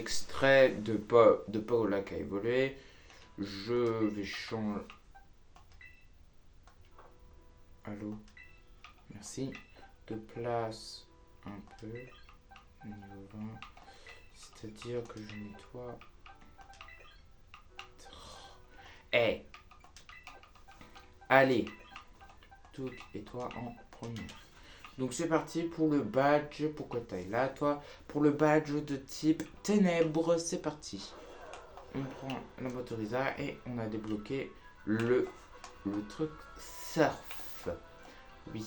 extrait de Paola qui a évolué. Je vais changer. Allô? Merci. De place un peu. Niveau 20. C'est-à-dire que je nettoie. Hey! Allez! Tout et toi en première. Donc c'est parti pour le badge. Pourquoi t'ailles là, toi? Pour le badge de type ténèbres, c'est parti. On prend la motorisa et on a débloqué le truc surf. Oui.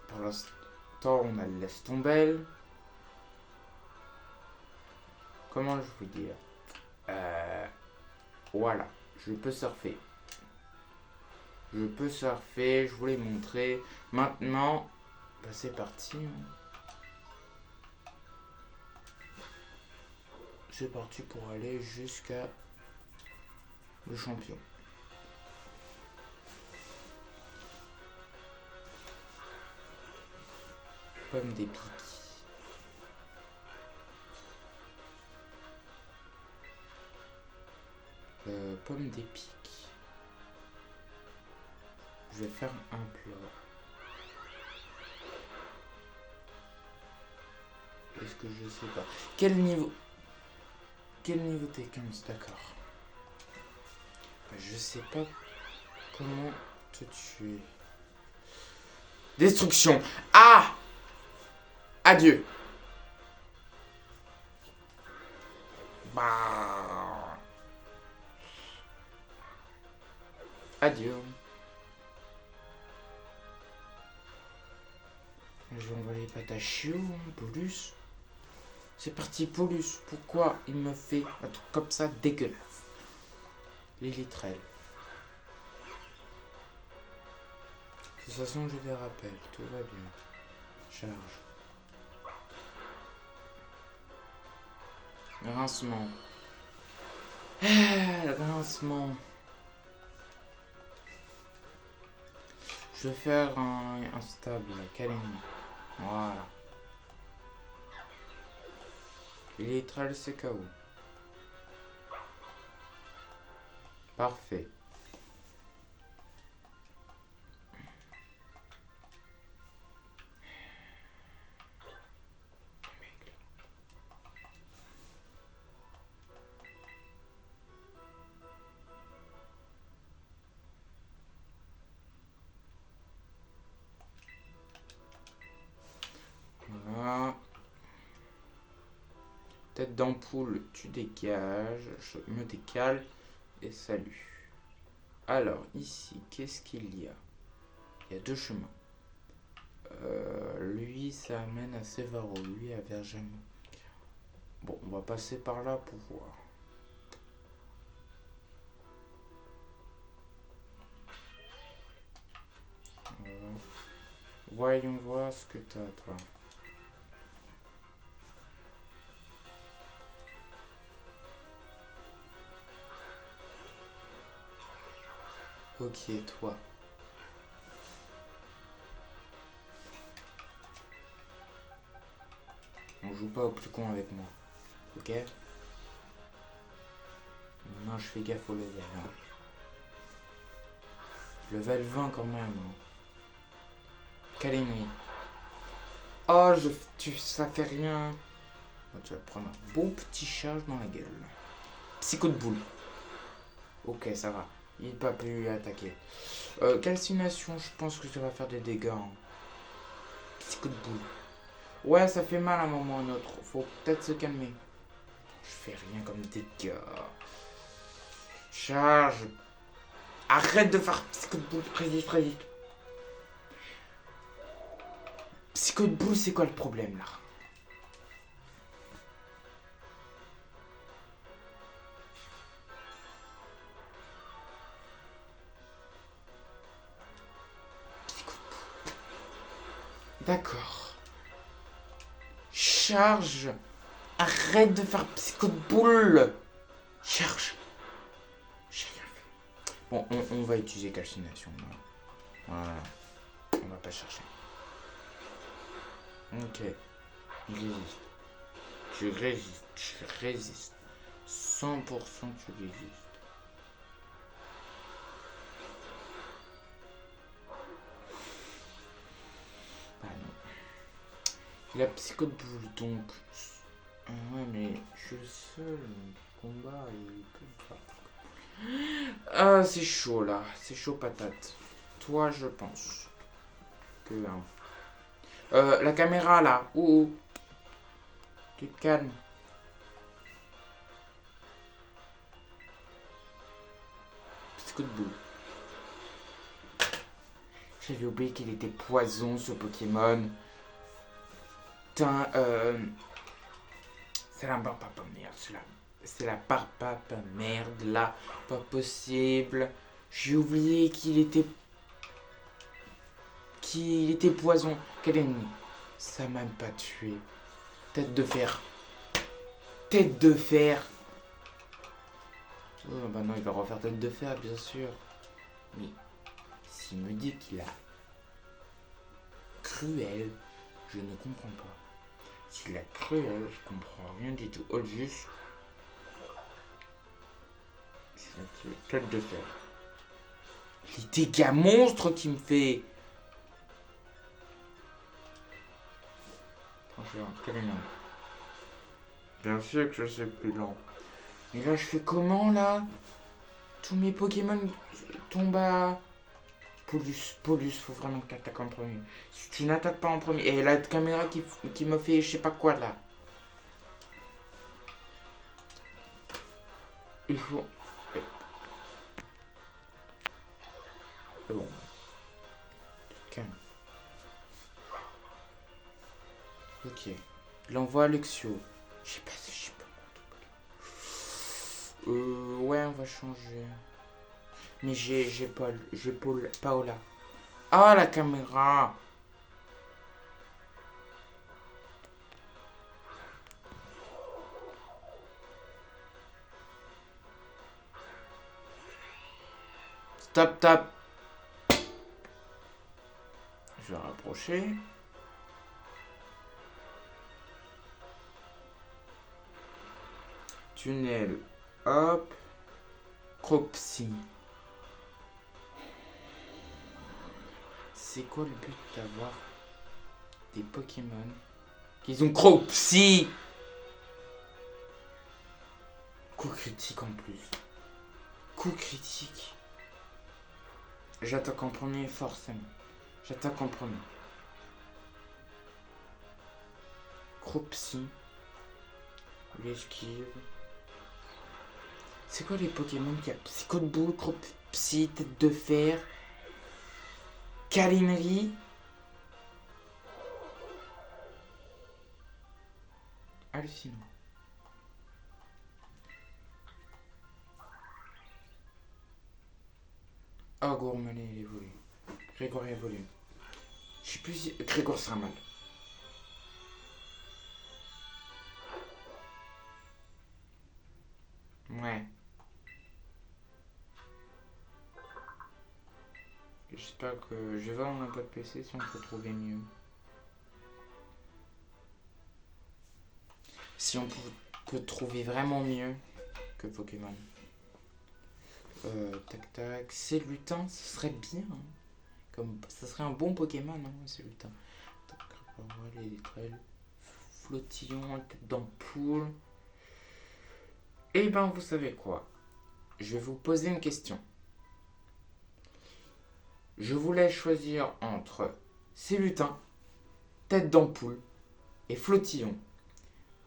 Pour l'instant, on a le laisse tomber. Comment je vous dire? Voilà, je peux surfer. Je peux surfer, je vous l'ai montré. Maintenant, bah c'est parti. C'est parti pour aller jusqu'à le champion. Pomme des pics. Pomme des pics. Je vais faire un plat. Est-ce que je sais pas? Quel niveau t'es 15, d'accord. Je sais pas comment te tuer. Destruction. Ah! Adieu. Bah. Adieu. Je vais envoyer Patachio, Paulus. C'est parti, Paulus. Pourquoi il me fait un truc comme ça dégueulasse? Lilitrel. De toute façon, je les rappelle. Tout va bien. Charge. Grincement. Le grincement. Je vais faire un stable. Câlin. Voilà. Lilitrel, c'est KO. Parfait. Voilà. Tête d'ampoule, tu dégages. Je me décale. Et salut. Alors, ici, qu'est-ce qu'il y a? Il y a deux chemins. Lui, ça amène à Sévaro. Lui, à Vergemo. Bon, on va passer par là pour voir. Voyons voir ce que t'as, toi. Ok, toi. On joue pas au plus con avec moi. Ok? Maintenant, je fais gaffe au level. Hein. Level 20 quand même. Hein. Calémie. Oh, ça fait rien. Oh, tu vas prendre un bon petit charge dans la gueule. Psycho de boule. Ok, ça va. Il n'a pas pu attaquer. Calcination, je pense que ça va faire des dégâts. Hein. Psycho de boule. Ouais, ça fait mal à un moment ou à un autre. Faut peut-être se calmer. Je fais rien comme dégâts. Charge. Arrête de faire psycho de boule. Résiste. Psycho de boule, c'est quoi le problème là? D'accord. Charge. Arrête de faire psycho de boule. Charge. J'ai rien fait. Bon, on va utiliser calcination. Là. Voilà. On va pas chercher. Ok. Il résiste. tu résistes. Tu résistes. 100% tu résistes. Ah non. Il a psycho de boule donc. Ah ouais, mais je suis le seul. Le combat il peut pas. Ah, c'est chaud là. C'est chaud patate. Toi, je pense que. La caméra là. Ouh. Tu te calmes. Psycho de boule. J'avais oublié qu'il était poison ce Pokémon. Putain, c'est la barbe merde, c'est la barbe merde là, pas possible. J'ai oublié qu'il était poison. Quel ennemi? Ça m'a même pas tué. Tête de fer. Tête de fer. Oh bah non, il va refaire tête de fer, bien sûr. Mais s'il me dit qu'il a cruel, je ne comprends pas. S'il a cruel, je comprends rien du tout. Olgius, c'est tête de fer. Les dégâts monstres qu'il me fait. Franchement, quel énorme. Bien sûr que je sais plus lent. Mais là, je fais comment là? Tous mes Pokémon tombent à. Paulus, faut vraiment que t'attaques en premier. Si tu n'attaques pas en premier. Et la caméra qui me fait je sais pas quoi là. Il faut. Bon. Calme. Ok. Il envoie Alexio. Je sais pas si je sais pas. Ouais, on va changer. Mais j'ai Paola. Ah, la caméra. Stop, tap. Je vais rapprocher. Tunnel. Hop. Cropsy. C'est quoi le but d'avoir des Pokémon qui ont Cropsy? Coup critique en plus. Coup critique. J'attaque en premier forcément. J'attaque en premier. Cropsy. L'esquive. C'est quoi les Pokémon qui a Psycho de boule, Cropsy, tête de fer, Calinerie, hallucinant. Oh, Gourmalet, il évolue. Grégoire évolue. Je sais plus si. Grégoire sera mal. Ouais. J'espère que je vais voir mon pote PC si on peut trouver mieux. Si on peut trouver vraiment mieux que Pokémon. Tac tac. C'est lutin, ce serait bien. Hein. Comme, ça serait un bon Pokémon, hein, c'est lutin. Tac, les étoiles. Flottillon, tête d'ampoule. Eh ben, vous savez quoi? Je vais vous poser une question. Je voulais choisir entre Célutin, tête d'ampoule et Flottillon.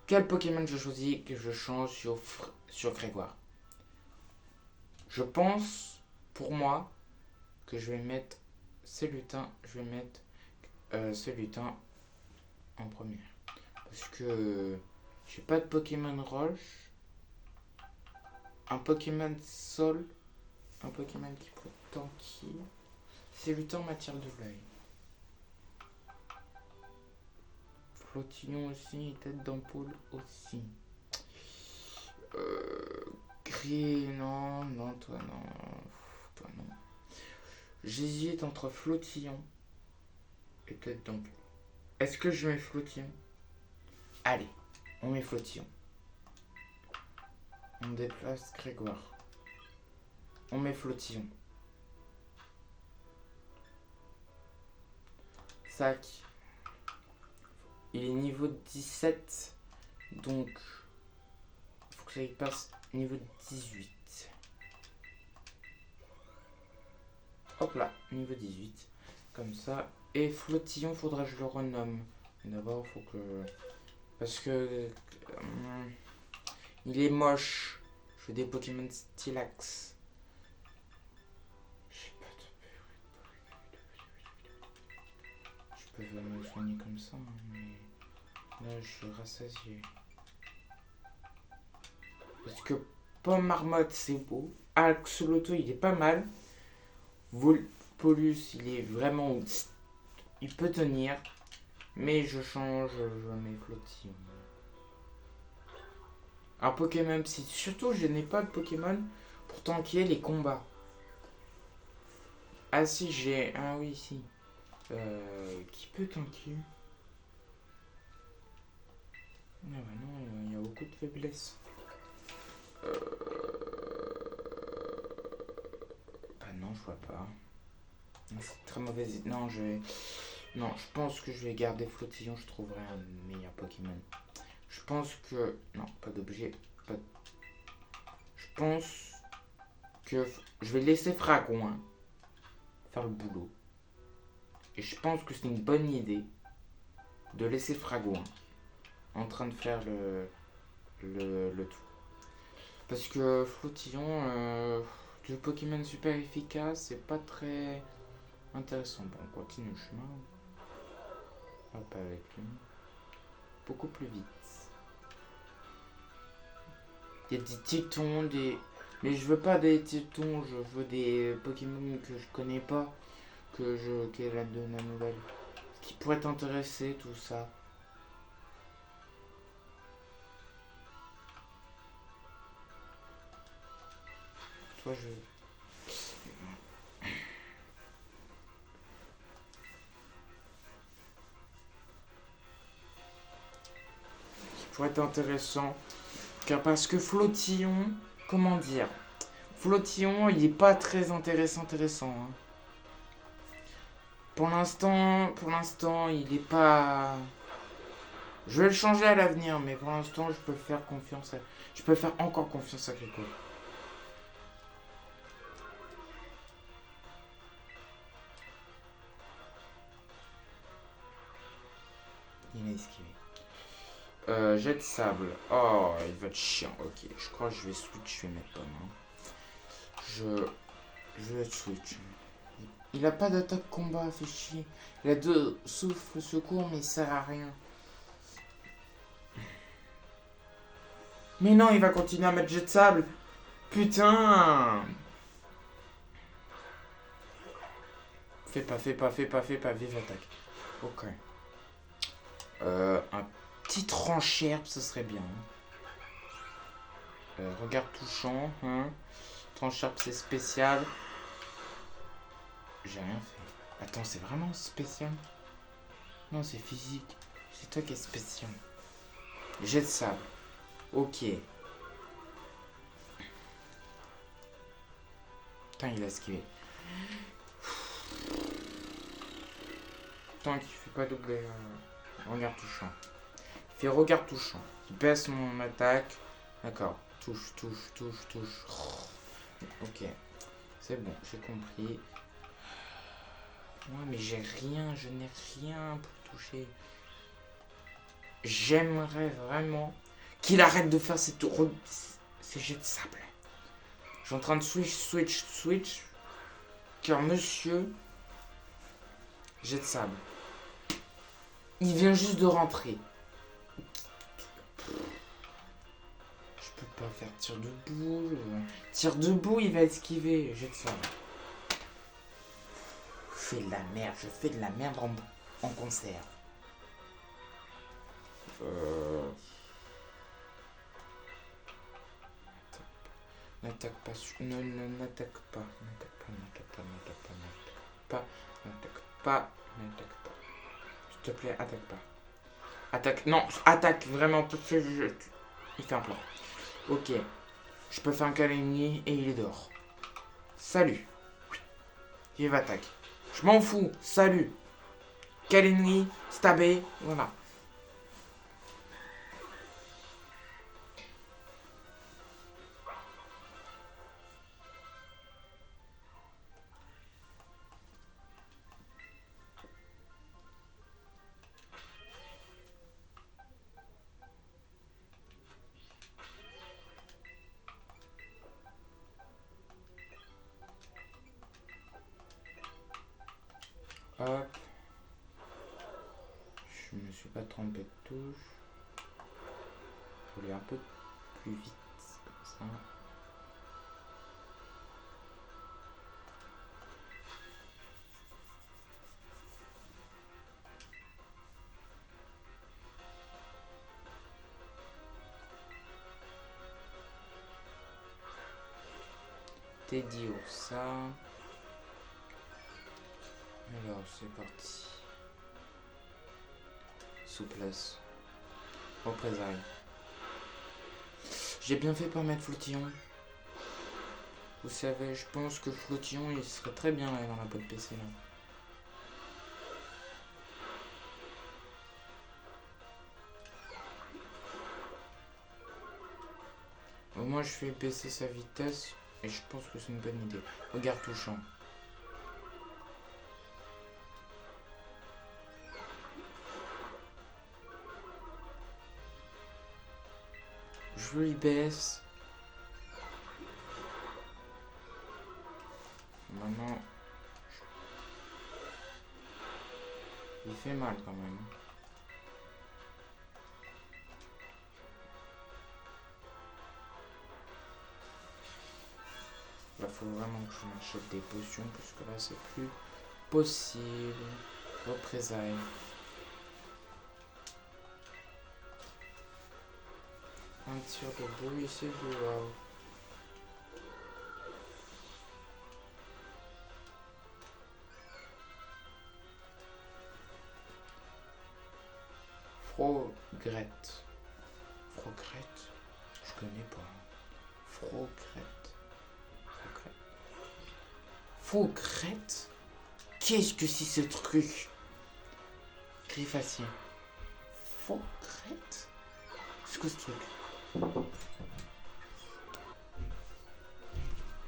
Quel Pokémon je choisis que je change sur Grégoire? Je pense, pour moi, que je vais mettre Célutin. Je vais mettre Célutin en première. Parce que j'ai pas de Pokémon Roche. Un Pokémon Sol. Un Pokémon qui peut tanker. Célutin m'attire de l'œil. Flottillon aussi, tête d'ampoule aussi. Gris, non, toi non. J'hésite entre Flottillon et tête d'ampoule. Est-ce que je mets Flottillon? Allez, On met Flottillon. On déplace Grégoire. On met Flottillon. Sac. Il est niveau 17. Donc, il faut que ça y passe niveau 18. Hop là, niveau 18. Comme ça. Et Flottillon, faudra que je le renomme. D'abord, faut que... Parce que... il est moche. Je veux des Pokémon Stylax. J'ai pas de... Je peux me soigner comme ça, mais... Là, je suis rassasié. Parce que Pomme Marmotte, c'est beau. Axolotl, il est pas mal. Volpolus, il est vraiment... Il peut tenir. Mais je change, je mets Flottillon. Un Pokémon Psy. Surtout, je n'ai pas de Pokémon pour tanker les combats. Ah si, j'ai... Ah oui, si. Qui peut tanker? Ah bah non, il y a beaucoup de faiblesses. Bah non, je vois pas. C'est très mauvaise idée. Non, je vais... Non, je pense que je vais garder Flottillon, je trouverai un meilleur Pokémon. Je pense que... Non, pas d'objet. Pas... Je pense que je vais laisser Fragouin faire le boulot. Et je pense que c'est une bonne idée de laisser Fragouin en train de faire le tout. Parce que Flottillon, le Pokémon super efficace, c'est pas très intéressant. Bon, on continue le chemin. Hop, avec lui. Beaucoup plus vite. Il y a des Titons, des... Mais je veux pas des Titons, je veux des Pokémon que je connais pas, qu'elle donne la nouvelle. Qui pourrait t'intéresser, tout ça. Toi, je... Qui pourrait être intéressant. Car parce que Flottillon, comment dire, Flottillon, il est pas très intéressant. Hein. Pour l'instant, il est pas... Je vais le changer à l'avenir, mais pour l'instant, je peux faire confiance à... Je peux faire encore confiance à Grégoire. Il a esquivé. Jet de sable. Oh, il va être chiant. Ok, je crois que je vais switch, je vais mettre Pomme. Je vais switch. Il a pas d'attaque combat, fait chier. Il a 2 souffles secours, mais il sert à rien. Mais non, il va continuer à mettre jet de sable. Putain. Fais pas, vive attaque. Ok. Un petit trancherbe, ce serait bien. Regard touchant. Hein. Trancherbe, c'est spécial. J'ai rien fait. Attends, c'est vraiment spécial? Non, c'est physique. C'est toi qui es spécial. Jet de sable. Ok. Putain, il a esquivé. Tant qu'il fait pas doubler. Regard touchant. Il fait regard touchant. Il baisse mon attaque. D'accord. Touche. Ok. C'est bon, j'ai compris. Ouais, mais j'ai rien. Je n'ai rien pour toucher. J'aimerais vraiment qu'il arrête de faire ces jets de sable. Je suis en train de switch. Car monsieur... Jet de sable. Il vient juste de rentrer. Je peux pas faire tir debout. Tir debout, il va esquiver. Jet de sable. Je fais de la merde en concert. N'attaque pas. N'attaque pas. S'il te plaît, attaque pas. Attaque. Non, attaque vraiment tout de suite. Il fait un plan. Ok. Je peux faire un Kalini et il est dehors. Salut. Il va attaquer. Je m'en fous. Salut. Kalini, stabé. Voilà. Hop. Je me suis pas trompé de touche. Je voulais un peu plus vite. Comme ça. Teddy Ursa. Alors, c'est parti. Souplesse. Représailles. J'ai bien fait par mettre Flottillon. Vous savez, je pense que Flottillon, il serait très bien là dans la boîte PC là. Au moins, je fais baisser sa vitesse et je pense que c'est une bonne idée. Regard touchant. Je lui baisse. Maintenant, il fait mal quand même. Là, faut vraiment que je m'achète des potions parce que là, c'est plus possible. Représailles. Un tir de boue et c'est du wow. Frogrette. Frogrette? Je connais pas. Frogrette. Frogrette? Qu'est-ce que c'est ce truc? Griffacier. Frogrette? C'est quoi ce truc?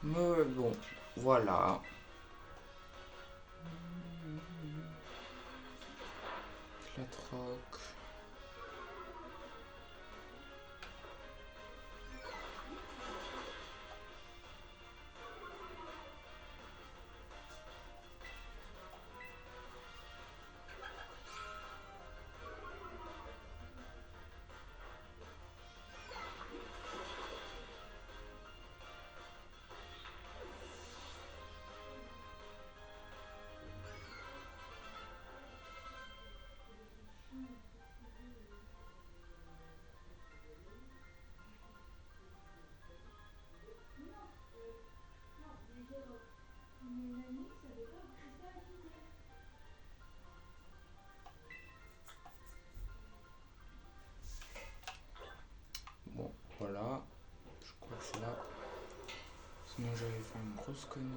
Mais bon, voilà. La troque. Bon, voilà. Je crois que c'est là. Sinon, j'avais fait une grosse connerie.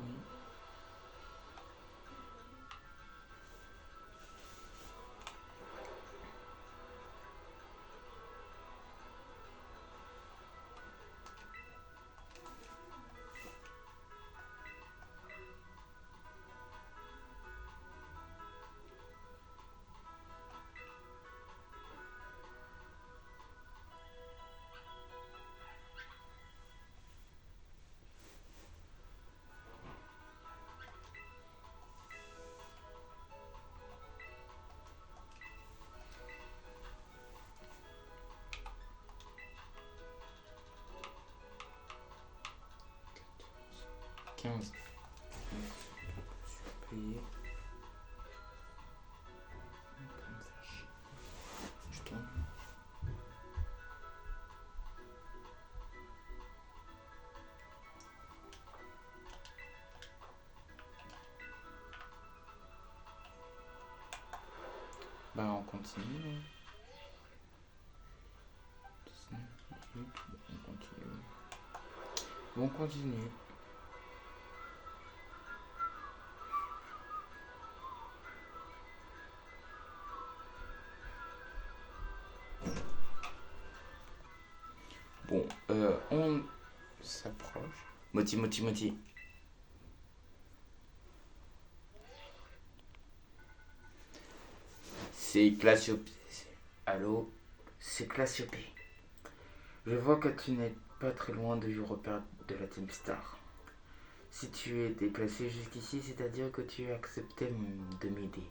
Quinze. Surpayé. Je tourne. Bah, on continue. On continue. Bon, on s'approche. Moti, moti, moti. C'est Classiopée. Allô, c'est Classiopée. Je vois que tu n'es pas très loin du repère de la Team Star. Si tu es déplacé jusqu'ici, c'est-à-dire que tu as accepté de m'aider.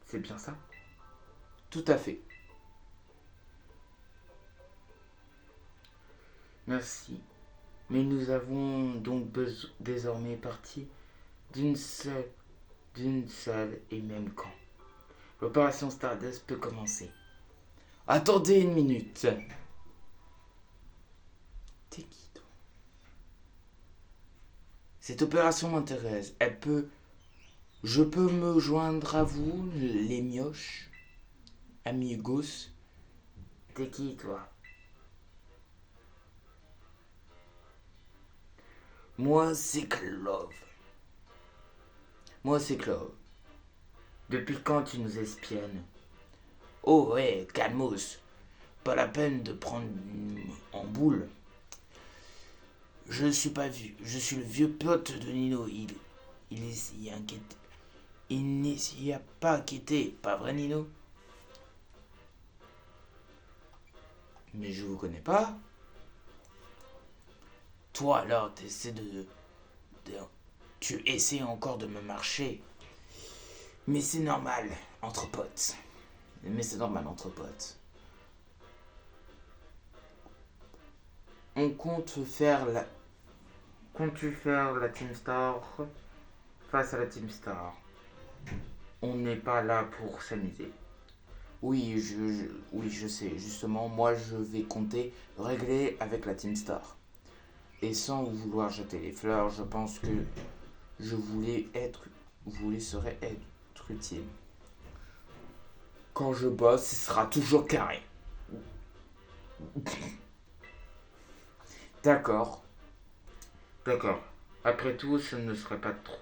C'est bien ça? Tout à fait. Merci. Mais nous avons donc désormais parti d'une seule, et même camp. L'opération Stardust peut commencer. Attendez une minute. T'es qui, toi? Cette opération m'intéresse. Je peux me joindre à vous, les mioches, amigos. T'es qui, toi? Moi, c'est Clove. Moi, c'est Clove. Depuis quand tu nous espionnes? Oh ouais, calmos. Pas la peine de prendre en boule. Je ne suis pas vu. Je suis le vieux pote de Nino. Il s'y inquiète. Il n'y s'y a pas inquiété. Pas vrai, Nino? Mais je vous connais pas. Toi, alors, tu essaies encore de me marcher. Mais c'est normal, entre potes. Mais c'est normal, entre potes. On compte faire la... Comptes-tu faire la Team Star face à la Team Star? On n'est pas là pour s'amuser. Oui, oui, je sais. Justement, moi, je vais compter régler avec la Team Star. Et sans vouloir jeter les fleurs, je pense que je voulais être... Voulais serait être utile. Quand je bosse, ce sera toujours carré. D'accord. D'accord. Après tout, ce ne sera pas trop.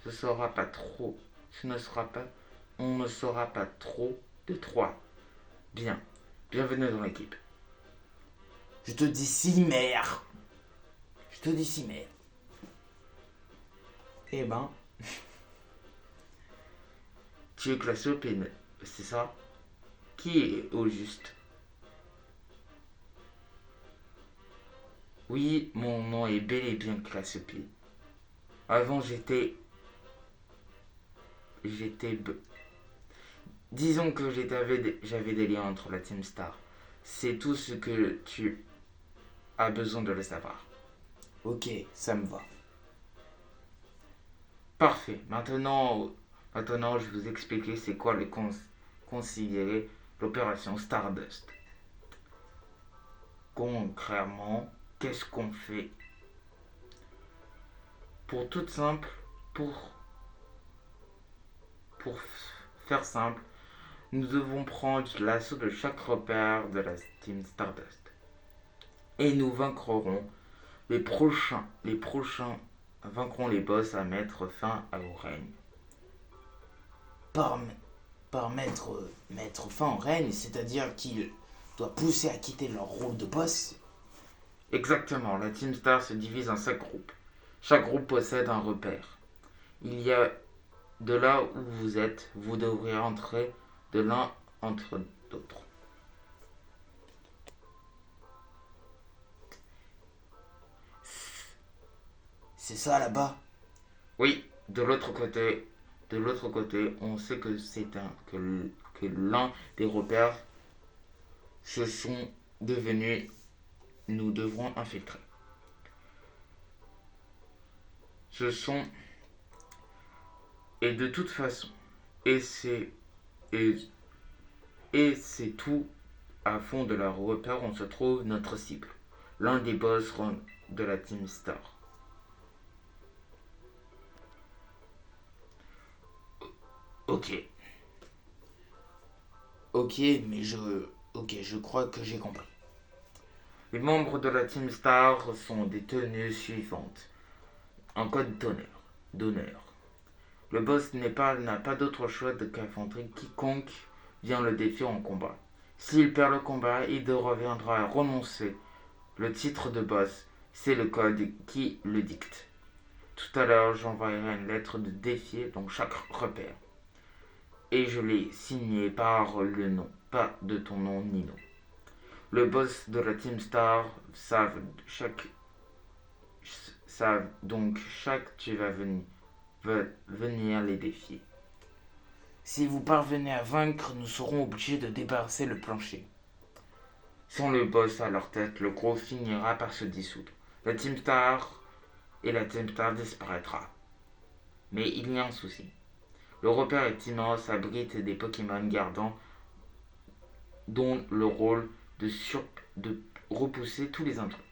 Ce sera pas trop. Ce ne sera pas. On ne sera pas trop de trois. Bien. Bienvenue dans l'équipe. Je te dis si mère. Je te dis si mère. Eh ben. Tu es classé au PN. C'est ça? Qui est au juste? Oui, mon nom est bel et bien classé au P. Avant, j'étais. Disons que j'avais des liens entre la Team Star. C'est tout ce que tu as besoin de le savoir. Ok, ça me va. Parfait. Maintenant, je vais vous expliquer c'est quoi considérer l'opération Stardust. Concrètement, qu'est-ce qu'on fait? Pour tout simple, pour faire simple, nous devons prendre l'assaut de chaque repère de la Team Stardust. Et nous vaincrons les prochains vaincront les boss à mettre fin au règne. Par, mettre fin au règne, c'est-à-dire qu'ils doivent pousser à quitter leur rôle de boss. Exactement, la Team Star se divise en 5 groupes. Chaque groupe possède un repère. Il y a de là où vous êtes, vous devrez entrer de l'un entre d'autres. C'est ça là-bas? Oui, de l'autre côté, on sait que que l'un des repères se sont devenus. Nous devrons infiltrer. Ce sont et de toute façon, et c'est et, et c'est tout à fond de leur repère, on se trouve notre cible, l'un des boss de la Team Star. Ok. Ok, mais je crois que j'ai compris. Les membres de la Team Star sont des tenues suivantes. En code d'honneur. Le boss n'a pas d'autre choix qu'affronter quiconque vient le défier en combat. S'il perd le combat, il reviendra à renoncer. Le titre de boss, c'est le code qui le dicte. Tout à l'heure, j'envoyerai une lettre de défi dans chaque repère. Et je l'ai signée par le nom, pas de ton nom Nino. Le boss de la Team Star savent donc chaque tu vas venir les défier. Si vous parvenez à vaincre, nous serons obligés de débarrasser le plancher. Sans le boss à leur tête, le groupe finira par se dissoudre. La Team Star disparaîtra. Mais il y a un souci. Le repère est immense, abrite des Pokémon gardant dont le rôle de repousser tous les intrus.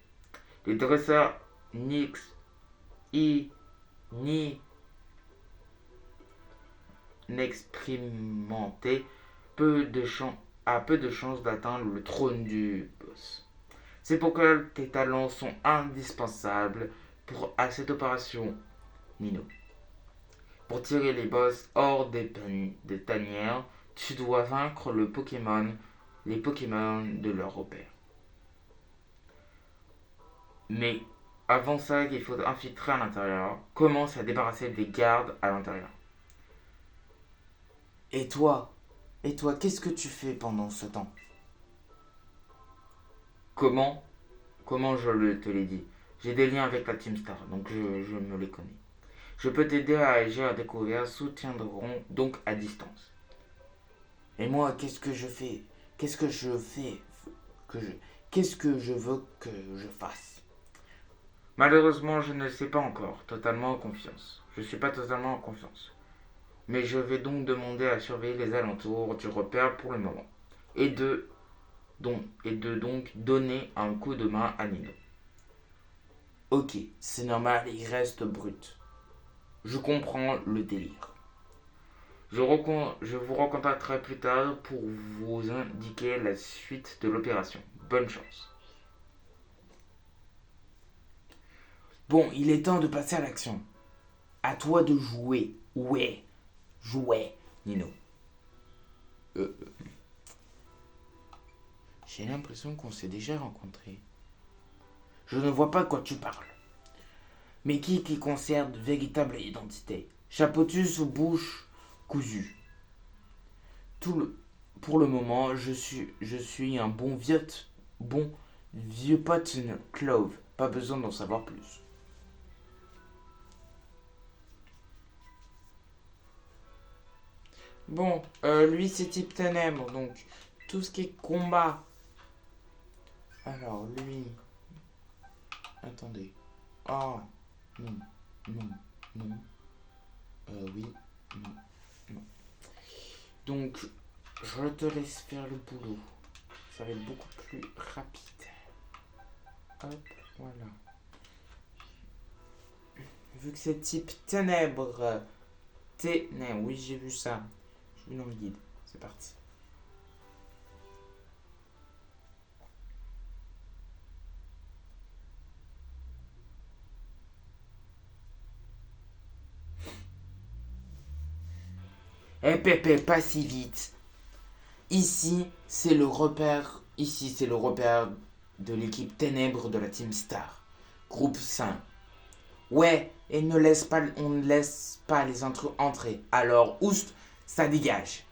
Les dresseurs ni n'expérimentés a peu de chances d'atteindre le trône du boss. C'est pourquoi tes talents sont indispensables à cette opération, Nino. Pour tirer les boss hors des tanières, tu dois vaincre les Pokémon de leur repère. Mais avant ça, il faut infiltrer à l'intérieur. Commence à débarrasser des gardes à l'intérieur. Et toi, qu'est-ce que tu fais pendant ce temps? Comment je te l'ai dit. J'ai des liens avec la Team Star, donc je me les connais. Je peux t'aider à agir à découvert, soutiendront donc à distance. Et moi, qu'est-ce que je veux que je fasse? Malheureusement, je ne sais pas encore totalement en confiance. Je suis pas totalement en confiance. Mais je vais donc demander à surveiller les alentours du repère pour le moment. Et de donc donner un coup de main à Nino. Ok, c'est normal, il reste brut. Je comprends le délire. Je vous recontacterai plus tard pour vous indiquer la suite de l'opération. Bonne chance. Bon, il est temps de passer à l'action. À toi de jouer. Ouais, jouer, Nino. J'ai l'impression qu'on s'est déjà rencontrés. Je ne vois pas de quoi tu parles. Mais qui conserve de véritable identité? Chapeautus ou bouche cousue? Pour le moment, je suis un bon vieux pote Clove. Pas besoin d'en savoir plus. Bon, lui c'est type ténèbres, donc tout ce qui est combat. Alors lui... Attendez. Ah, non, non. Oui, non. Donc, je te laisse faire le boulot. Ça va être beaucoup plus rapide. Hop, voilà. Vu que c'est type ténèbres. Oui, j'ai vu ça. J'ai vu dans le guide. C'est parti. Eh Pépé, pas si vite. Ici, c'est le repère de l'équipe Ténèbres de la Team Star. Groupe 5. Ouais, et on ne laisse pas les intrus entrer. Alors, oust, ça dégage.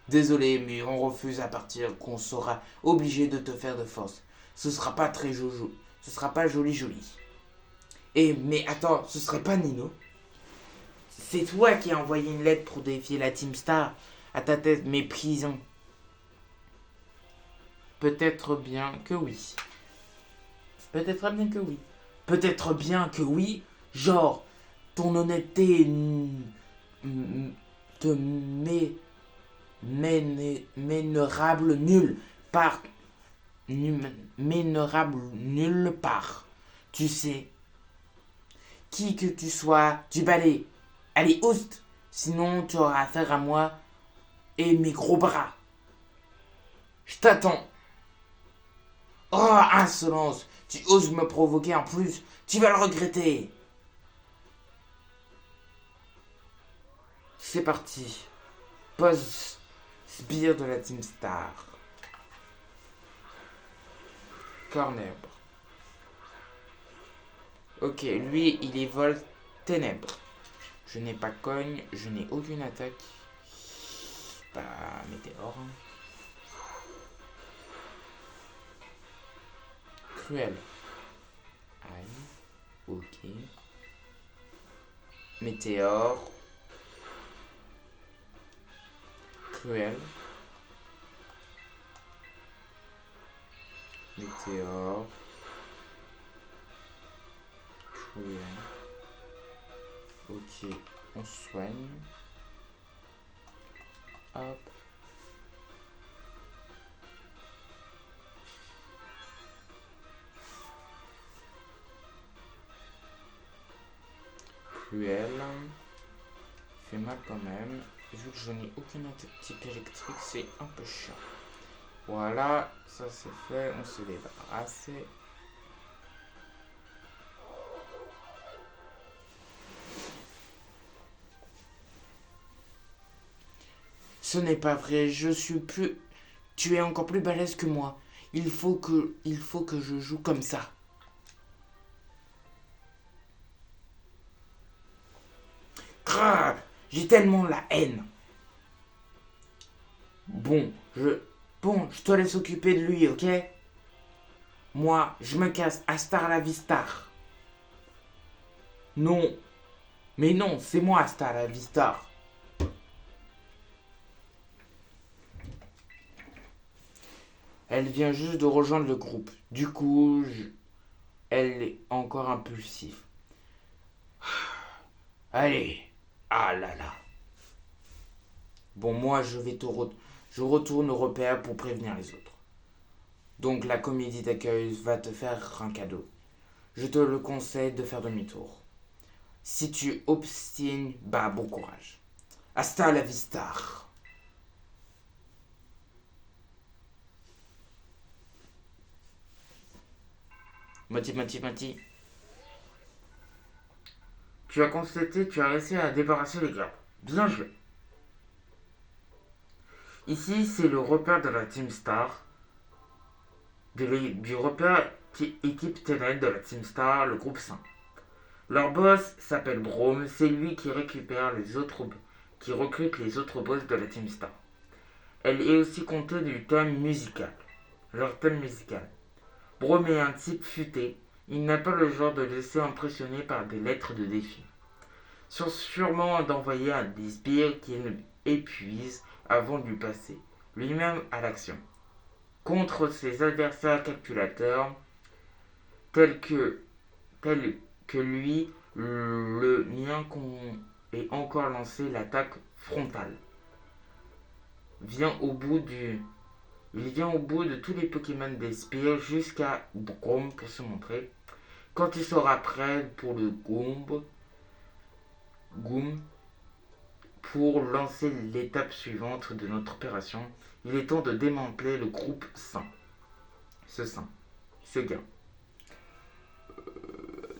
Désolé, mais on refuse à partir qu'on sera obligé de te faire de force. Ce sera pas très jojo. Ce sera pas joli. Mais attends, ce serait pas Nino? C'est toi qui as envoyé une lettre pour défier la Team Star à ta tête méprisant. Peut-être bien que oui. Peut-être bien que oui. Genre, ton honnêteté te mènerable nulle part. Tu sais, qui que tu sois, du balai. Allez, oust, sinon tu auras affaire à moi et mes gros bras. Je t'attends. Oh, insolence! Tu oses me provoquer en plus! Tu vas le regretter! C'est parti. Pose sbire de la Team Star. Corner. Ok, lui, il est vol ténèbres. Je n'ai pas cogne, je n'ai aucune attaque. Bah, météore. Cruel. Aïe. Ok. Météore. Cruel. Météore. Cruel. Ok, on soigne. Hop. Cruel. Fait mal quand même. Vu que je n'ai aucune type électrique, c'est un peu chiant. Voilà, ça c'est fait, on se débarrasse. Ce n'est pas vrai, je suis plus... Tu es encore plus balèze que moi. Il faut que je joue comme ça. Grave, j'ai tellement la haine. Bon, je te laisse occuper de lui, ok? Moi, je me casse. Hasta la vista. Non. Mais non, c'est moi, hasta la vista. Elle vient juste de rejoindre le groupe. Du coup, elle est encore impulsive. Allez. Ah là là. Bon, moi, je retourne au repère pour prévenir les autres. Donc, la comédie d'accueil va te faire un cadeau. Je te le conseille de faire demi-tour. Si tu obstines, bah bon courage. Hasta la vista. Mati. Tu as constaté, tu as réussi à débarrasser les gardes. Bien joué. Ici, c'est le repère de la Team Star. Du repère équipe Ténèbres de la Team Star, le groupe 5. Leur boss s'appelle Brome, c'est lui qui récupère qui recrute les autres boss de la Team Star. Elle est aussi comptée du thème musical. Leur thème musical. Brome est un type futé. Il n'a pas le genre de laisser impressionner par des lettres de défi. Sûrement d'envoyer des sbires qu'il épuise avant de lui passer lui-même à l'action. Contre ses adversaires calculateurs, tels que, tels que lui, le mien est encore lancé l'attaque frontale. Il vient au bout de tous les Pokémon des Spires jusqu'à Grom pour se montrer. Quand il sera prêt pour le Goom, pour lancer l'étape suivante de notre opération, il est temps de démanteler le groupe Saint. Ce gain.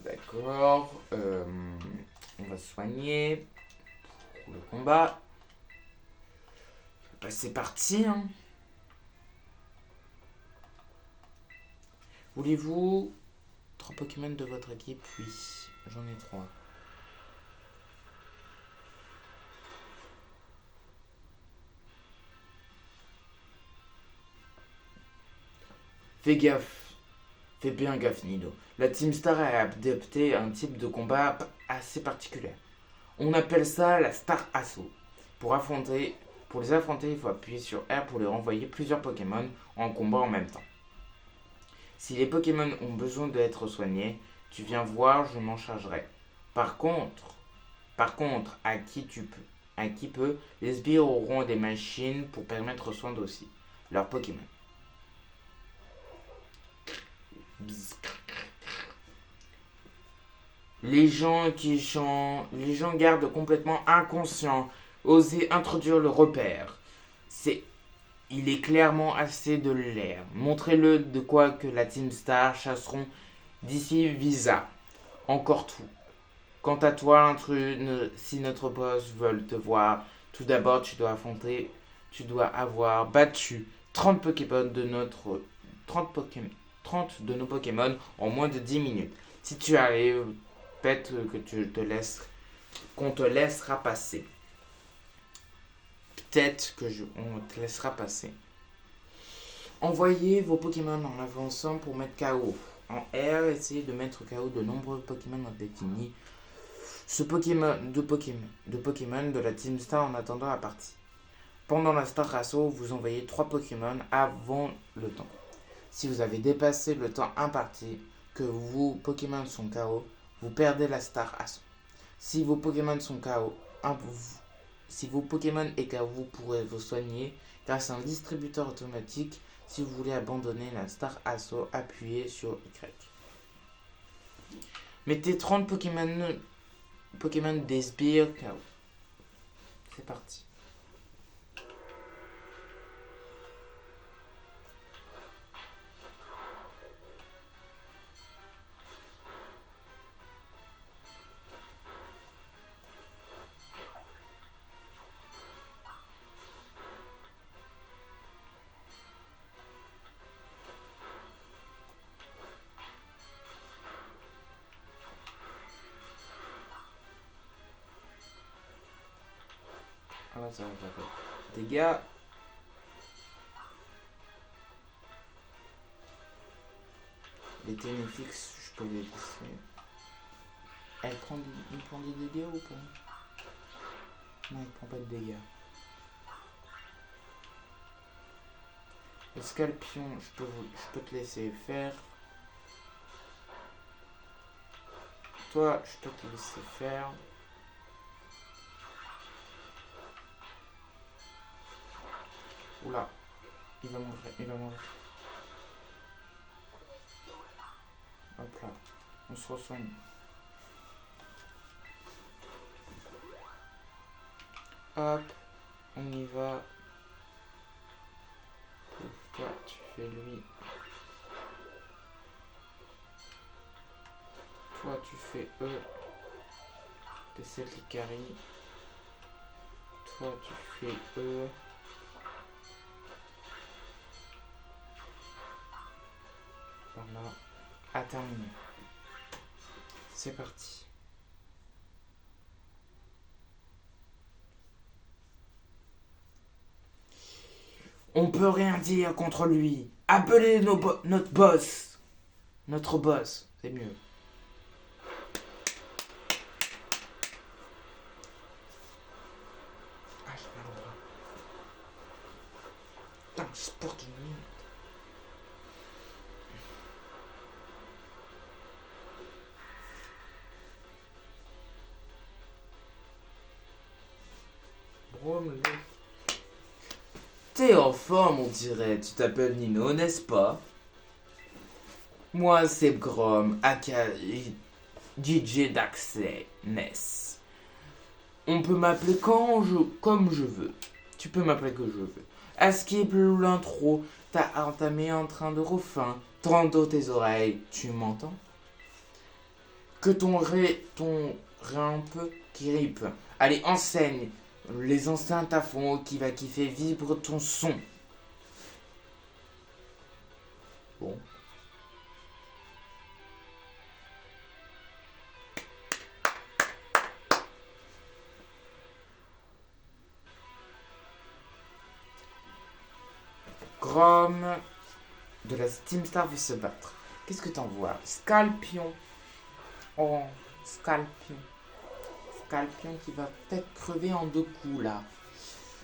D'accord. On va se soigner pour le combat. Bah, c'est parti. Hein. Voulez-vous 3 Pokémon de votre équipe? Oui, j'en ai 3. Fais gaffe. Fais bien gaffe, Nido. La Team Star a adopté un type de combat assez particulier. On appelle ça la Star Assaut. Pour les affronter, il faut appuyer sur R pour les renvoyer plusieurs Pokémon en combat en même temps. Si les Pokémon ont besoin d'être soignés, tu viens voir, je m'en chargerai. Par contre, à qui peut, les sbires auront des machines pour permettre soin aussi leurs Pokémon. Les gens gardent complètement inconscients. Oser introduire le repère. Il est clairement assez de l'air. Montrez-le de quoi que la Team Star chasseront d'ici Visa. Encore tout. Quant à toi, l'intrus, si notre boss veulent te voir, tout d'abord tu dois avoir battu 30 Pokémon de notre 30 Pokémon 30 de nos Pokémon en moins de 10 minutes. Si tu arrives, peut-être que qu'on te laissera passer. On te laissera passer. Envoyez vos Pokémon en avançant pour mettre KO. En R, essayez de mettre KO de nombreux Pokémon définis. De Pokémon de la Team Star en attendant la partie. Pendant la Star Assaut, vous envoyez 3 Pokémon avant le temps. Si vous avez dépassé le temps imparti, que vos Pokémon sont KO, vous perdez la Star Assaut. Si vos Pokémon sont KO, si vos Pokémon est KO, vous pourrez vous soigner grâce à un distributeur automatique. Si vous voulez abandonner la Star Assaut, appuyez sur Y. Mettez 30 Pokémon des sbires KO. C'est parti. Ah, ça va pas. Dégâts. Les Ténéfix, je peux les laisser. Il prend des dégâts ou pas? Non, il prend pas de dégâts. Le Scalpion, je peux te laisser faire. Toi, je peux te laisser faire. Oula, il va mourir. Hop là, on se resoigne. Hop, on y va. Toi, tu fais lui. Toi, tu fais E. T'essaies de carry. Toi, tu fais E. Par là. À terminer. C'est parti. On peut rien dire contre lui. Appelez notre boss. Notre boss, c'est mieux. Ah, j'ai mal au bras. Putain, je porte une minute. Brome, t'es en forme, on dirait. Tu t'appelles Nino, n'est-ce pas? Moi, c'est Grom, aka DJ d'accès, Ness. On peut m'appeler comme je veux. Tu peux m'appeler que je veux. Skip l'intro, t'as entamé en train de refin. Tends tes oreilles, tu m'entends? Que ton ré un peu qui ripe. Allez, enseigne les enceintes à fond qui va kiffer vibre ton son. Bon. Grom de la Team Star veut se battre. Qu'est-ce que t'en vois? Scalpion. Oh, Scalpion. Scalpion qui va peut-être crever en 2 coups là.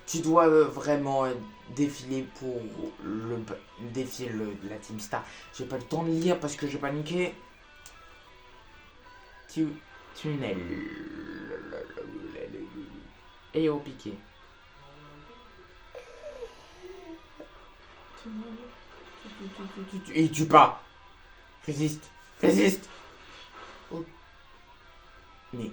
Tu dois vraiment défiler pour défier la Team Star. J'ai pas le temps de lire parce que j'ai paniqué. Tunnel. Et au piqué. Et tue pas. Résiste. Oh. Mais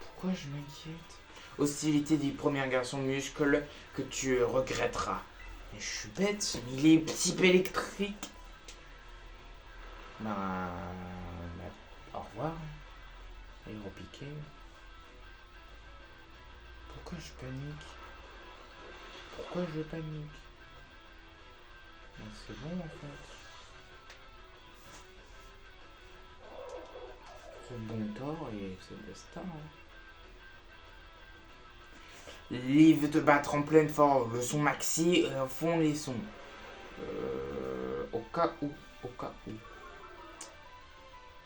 pourquoi je m'inquiète? Hostilité du premier garçon muscle que tu regretteras. Mais je suis bête, mais il est type électrique. Bah, au revoir. Et repiquer. Pourquoi je panique? Pourquoi je panique? C'est bon en fait. C'est bon tort et c'est le destin. Hein. Il veut te battre en pleine forme. Le son maxi font les sons. Au cas où.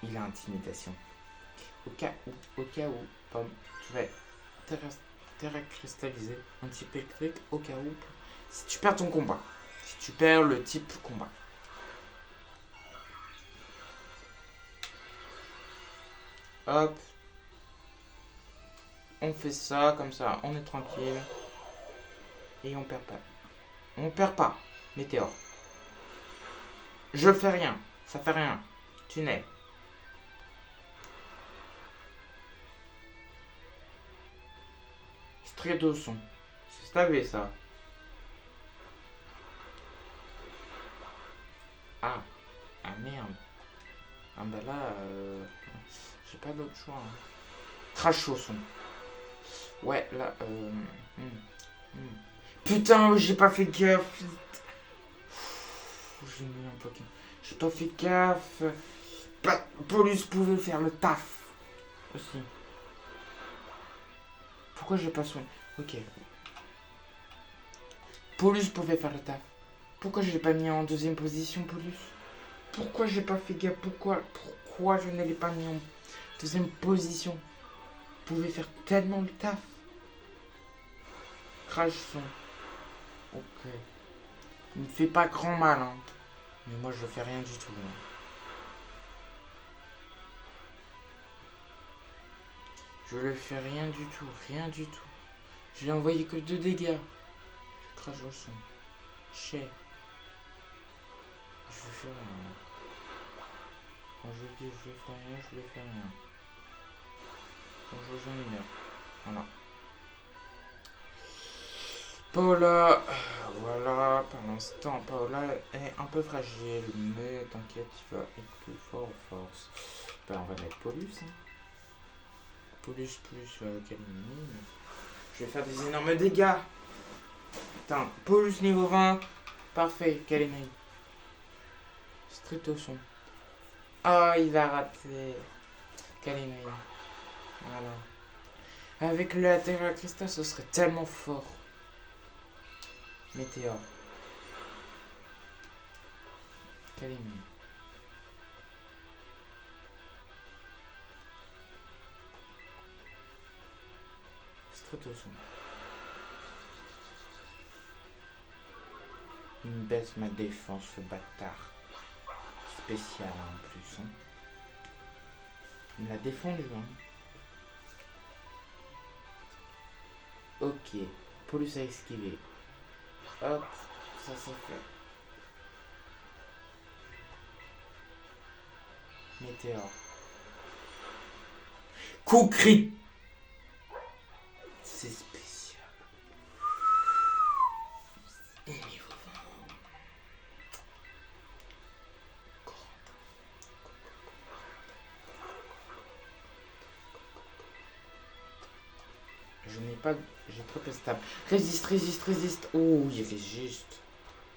Il a intimidation. Au cas où. Pomme, tu vas terre cristallisé. Un type électrique. Au cas où. Si tu perds ton combat. Si tu perds le type combat. Hop. On fait ça, comme ça, on est tranquille. Et on perd pas. On perd pas. Météore. Je fais rien. Ça fait rien. Tu nais. Straight au son. C'est stavé ça. Ah. Ah merde. Ah bah là, j'ai pas d'autre choix. Hein. Crash au son. Ouais, là, Putain, j'ai pas fait gaffe. J'ai mis un Pokémon. J'ai pas fait gaffe. Paulus pouvait faire le taf. Aussi. Pourquoi j'ai pas soin? Ok. Paulus pouvait faire le taf. Pourquoi je l'ai pas mis en deuxième position, Paulus? Pourquoi j'ai pas fait gaffe? Pourquoi je ne l'ai pas mis en deuxième position? Vous pouvez faire tellement le taf. Crash son. Ok. Il me fait pas grand mal, hein. Mais moi, je fais rien du tout. Hein. Je le fais rien du tout. Rien du tout. Je lui ai envoyé que 2 dégâts. Je crache au son. Chez. Je lui fais rien. Quand je dis je lui fais rien, je lui fais rien. Quand je mineur. Voilà. Paola, voilà, pour l'instant, Paola est un peu fragile, mais t'inquiète, il va être plus fort en force. Ben, on va mettre Paulus. Hein. Paulus plus Calimini. Je vais faire des énormes dégâts. Putain, Paulus niveau 20. Parfait, Calimini. Strict au son. Ah, il a raté. Calimini. Voilà. Avec le latéral cristal, ce serait tellement fort. Météore. Calimini. Strict au son. Il me baisse ma défense, ce bâtard. Spécial en plus. Hein. Il me l'a défendu. Hein. Ok. Paulus a esquivé. Hop. Ça c'est fait. Météore. Coup crit. C'est spécial. Et niveau 20. Je n'ai pas... J'ai trop peu stable. Résiste. Oh, il résiste.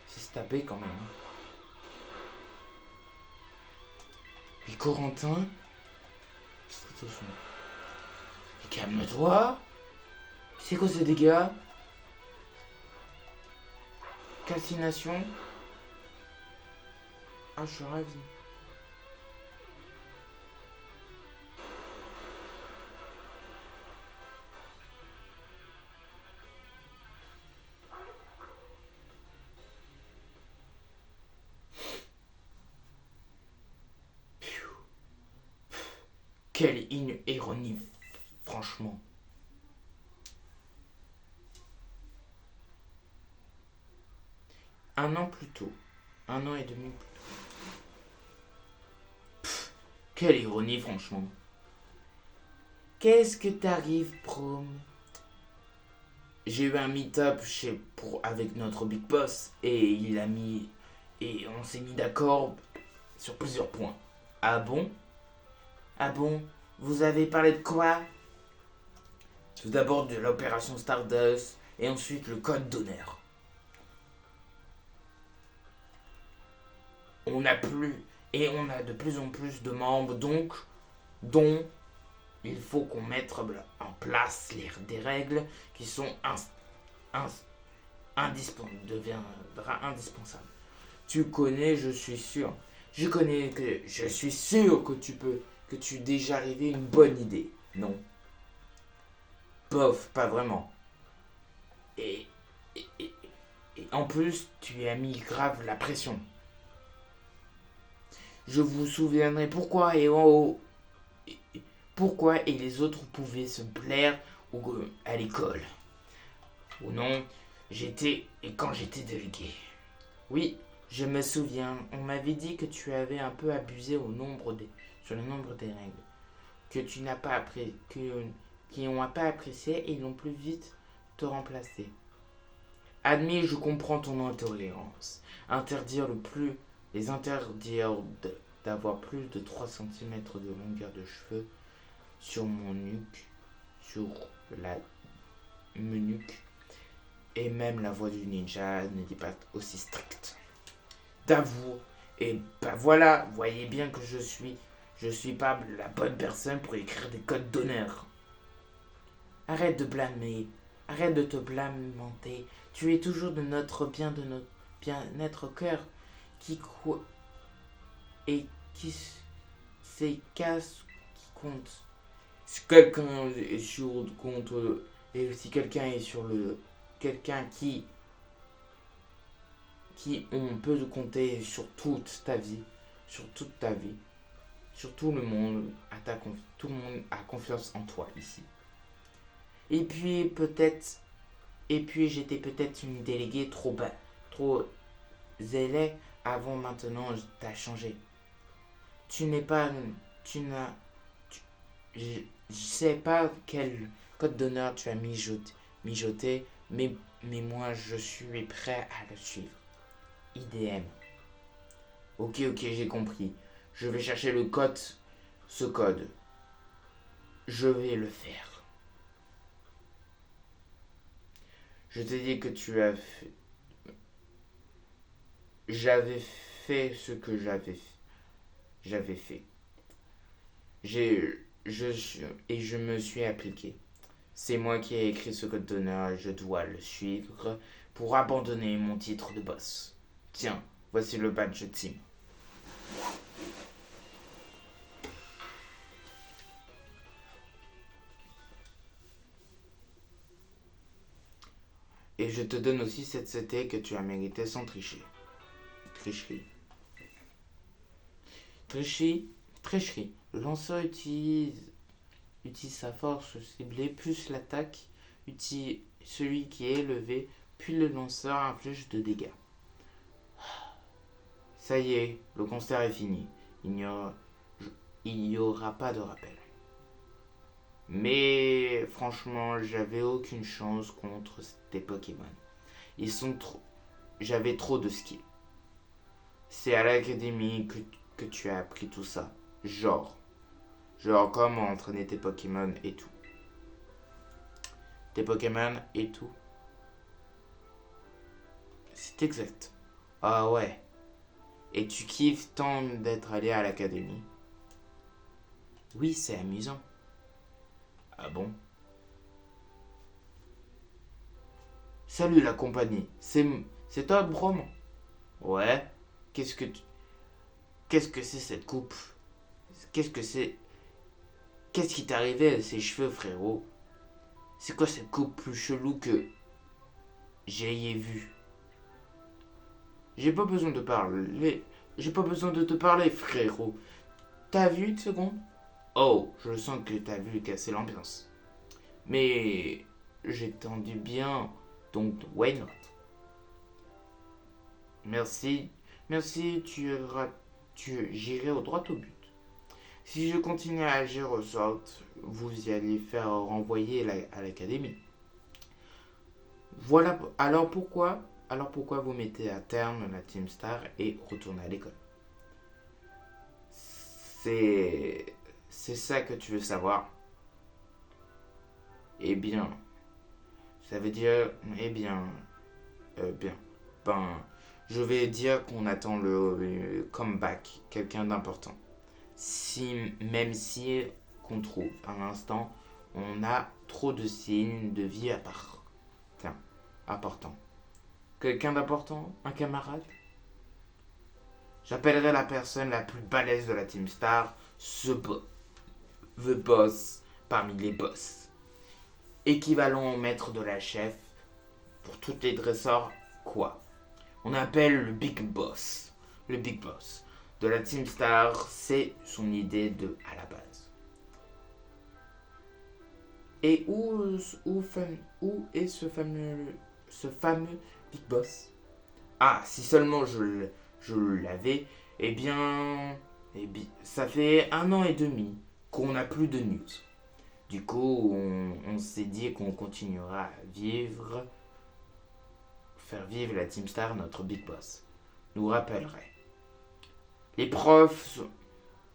C'est stabé quand même. Et Corentin. Calme-toi. C'est quoi ce dégâts? Calcination. Ah, je suis ravi. Quelle ironie, franchement. Un an plus tôt. 1 an et demi plus tôt. Quelle ironie, franchement. Qu'est-ce que t'arrives, Prom? j'ai eu un meet-up avec notre big boss et on s'est mis d'accord sur plusieurs points. Ah bon? Ah bon? Vous avez parlé de quoi? Tout d'abord de l'opération Stardust et ensuite le code d'honneur. On a plus et on a de plus en plus de membres dont il faut qu'on mette en place des règles qui sont deviendra indispensable. Tu connais, je suis sûr. Je suis sûr que tu es déjà arrivé à une bonne idée. Non. Bof, pas vraiment. Et, et, et, et en plus, tu as mis grave la pression. Je vous souviendrai pourquoi et les autres pouvaient se plaire à l'école. Ou non, quand j'étais délégué. Oui, je me souviens, on m'avait dit que tu avais un peu abusé sur le nombre des règles, que tu n'as pas appris, qui n'ont pas apprécié et ils l'ont plus vite te remplacer. Admis, je comprends ton intolérance. Les interdire d'avoir plus de 3 cm de longueur de cheveux sur mon nuque, sur la nuque, et même la voix du ninja n'était pas aussi stricte. D'avoue, et bah voilà, voyez bien que je suis pas la bonne personne pour écrire des codes d'honneur. Arrête de blâmer, arrête de te blâmenter. Tu es toujours de notre bien-être cœur qui et qui c'est casse qui compte. Si quelqu'un est sur le compte et si quelqu'un est sur le quelqu'un qui on peut compter sur toute ta vie, sur toute ta vie, sur tout le monde, tout le monde a confiance en toi ici. Et puis j'étais peut-être une déléguée trop zélée avant. Maintenant t'as changé. Tu n'es pas, tu n'as, je sais pas quel code d'honneur tu as mijoté, mais moi je suis prêt à le suivre. IDM. Ok, j'ai compris. Je vais chercher ce code. Je vais le faire. Je t'ai dit que j'avais fait ce que j'avais fait. Je me suis appliqué. C'est moi qui ai écrit ce code d'honneur, je dois le suivre pour abandonner mon titre de boss. Tiens, voici le badge team. Et je te donne aussi cette CT que tu as mérité sans tricherie. Tricherie. Le lanceur utilise sa force ciblée plus l'attaque, celui qui est élevé, puis le lanceur inflige de dégâts. Ça y est, le concert est fini. Il n'y aura pas de rappel. Mais franchement, j'avais aucune chance contre ces Pokémon. J'avais trop de skills. C'est à l'académie que tu as appris tout ça. Genre comment entraîner tes Pokémon et tout. Tes Pokémon et tout. C'est exact. Ah ouais. Et tu kiffes tant d'être allé à l'académie. Oui, c'est amusant. Ah bon? Salut la compagnie. C'est toi, Brom? Ouais. Qu'est-ce que c'est cette coupe? Qu'est-ce qui t'est arrivé à ces cheveux, frérot? C'est quoi cette coupe plus chelou que j'ai vu? J'ai pas besoin de te parler, frérot. T'as vu une seconde? Oh, je sens que t'as vu casser l'ambiance. Mais j'ai tendu bien, donc why not? Merci, j'irai au droit au but. Si je continue à agir au sort, vous y allez faire renvoyer à l'académie. Voilà, alors pourquoi vous mettez à terme la Team Star et retournez à l'école? C'est, c'est ça que tu veux savoir. Eh bien, ça veut dire, eh bien, bien, ben, je vais dire qu'on attend le comeback, quelqu'un d'important. Même si qu'on trouve, à l'instant, on a trop de signes de vie à part. Tiens, important. Quelqu'un d'important? Un camarade? J'appellerai la personne la plus balèze de la Team Star, the boss parmi les boss. Équivalent au maître de la chef pour toutes les dresseurs, quoi. On appelle le Big Boss. Le Big Boss de la Team Star, c'est son idée de à la base. Et où est ce fameux Big Boss? Ah, si seulement je l'avais, ça fait 1 an et demi qu'on n'a plus de news. Du coup, on s'est dit qu'on continuera à faire vivre la Team Star, notre Big Boss. Nous rappellerait. Les profs,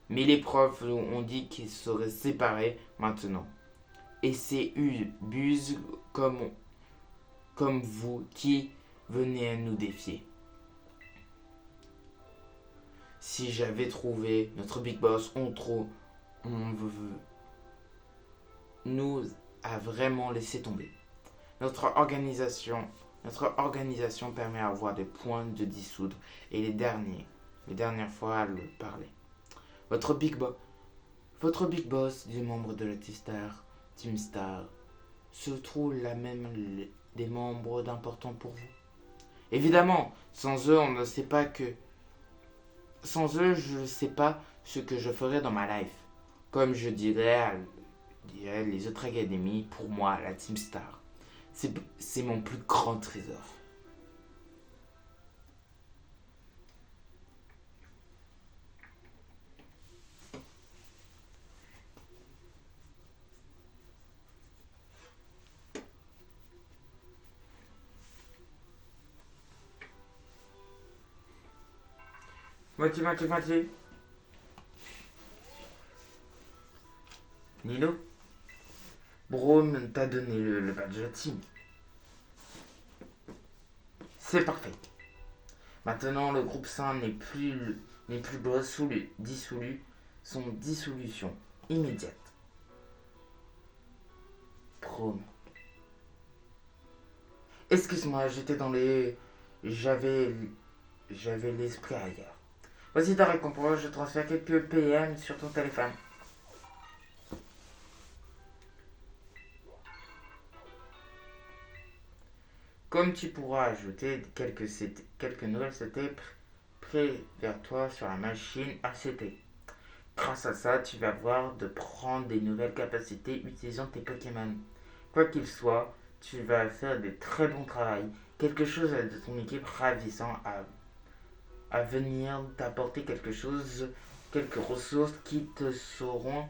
mais les profs ont dit qu'ils seraient séparés maintenant. Et c'est Buzz comme vous qui venez à nous défier. Si j'avais trouvé notre Big Boss, on nous a vraiment laissé tomber. Notre organisation permet à avoir des points de dissoudre et les dernières fois à le parler. Votre Big Boss, votre Big Boss des membres de la Team Star, se trouve là même des membres d'importants pour vous. Évidemment, sans eux, on ne sait pas que sans eux, je ne sais pas ce que je ferais dans ma life. Comme je dirais les autres académies, pour moi, la Team Star, c'est mon plus grand trésor. Moitié. Nino, Braun t'a donné le badge de team. C'est parfait. Maintenant, le groupe 5 n'est plus dissolu. Son dissolution immédiate. Braun. Excuse-moi, j'avais l'esprit ailleurs. Voici ta récompense, je transfère quelques PM sur ton téléphone. Comme tu pourras ajouter quelques nouvelles CT prêts vers toi sur la machine ACT. Grâce à ça, tu vas voir de prendre des nouvelles capacités utilisant tes Pokémon. Quoi qu'il soit, tu vas faire des très bons travail. Quelque chose de ton équipe ravissant à venir t'apporter quelque chose, quelques ressources qui te seront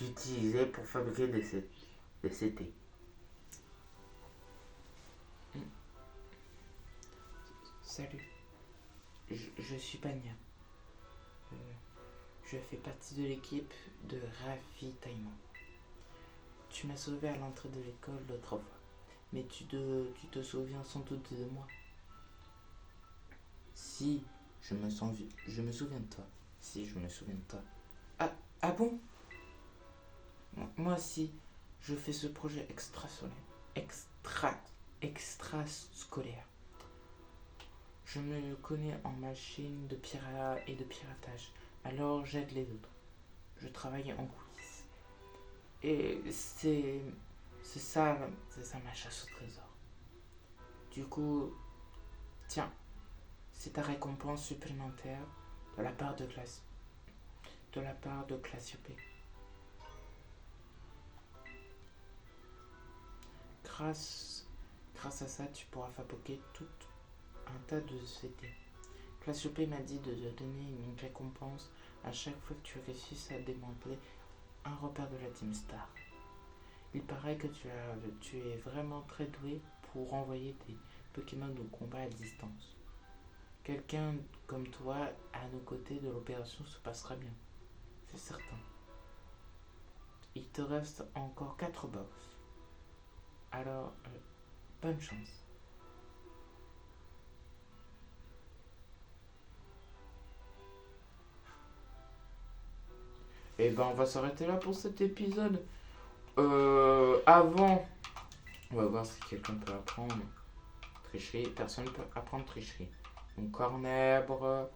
utilisées pour fabriquer des CT. Salut, je suis Pania. Euh, je fais partie de l'équipe de ravitaillement. Tu m'as sauvé à l'entrée de l'école l'autre fois, mais tu te souviens sans doute de moi. Si, je me souviens de toi. Si, je me souviens de toi. Ah bon? Moi aussi, je fais ce projet extra scolaire. Je me connais en machine de pirate et de piratage, alors j'aide les autres. Je travaille en coulisses. Et c'est ça ma chasse au trésor. Du coup, tiens, c'est ta récompense supplémentaire de la part de Classiopée. Grâce à ça, tu pourras fabriquer tout un tas de CT. Classiopée m'a dit de te donner une récompense à chaque fois que tu réussis à démanteler un repère de la Team Star. Il paraît que tu es vraiment très doué pour envoyer des Pokémon de combat à distance. Quelqu'un comme toi, à nos côtés de l'opération, se passera bien. C'est certain. Il te reste encore 4 box. Alors, bonne chance. Et ben, on va s'arrêter là pour cet épisode. Avant, on va voir si quelqu'un peut apprendre tricherie. Personne ne peut apprendre tricherie. Donc, cornèbre,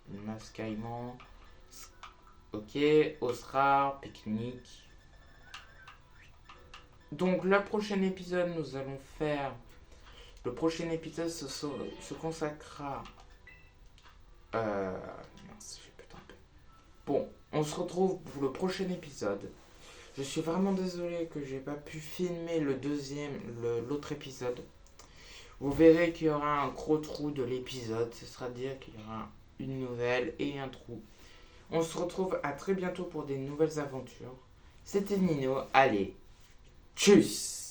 mascaillement, ok, osrar, pique-nique. Donc, le prochain épisode, nous allons faire. Le prochain épisode se consacrera. Mince, j'ai pu tromper. Bon, on se retrouve pour le prochain épisode. Je suis vraiment désolé que j'ai pas pu filmer l'autre épisode. Vous verrez qu'il y aura un gros trou de l'épisode, ce sera dire qu'il y aura une nouvelle et un trou. On se retrouve à très bientôt pour des nouvelles aventures. C'était Nino, allez, tchuss!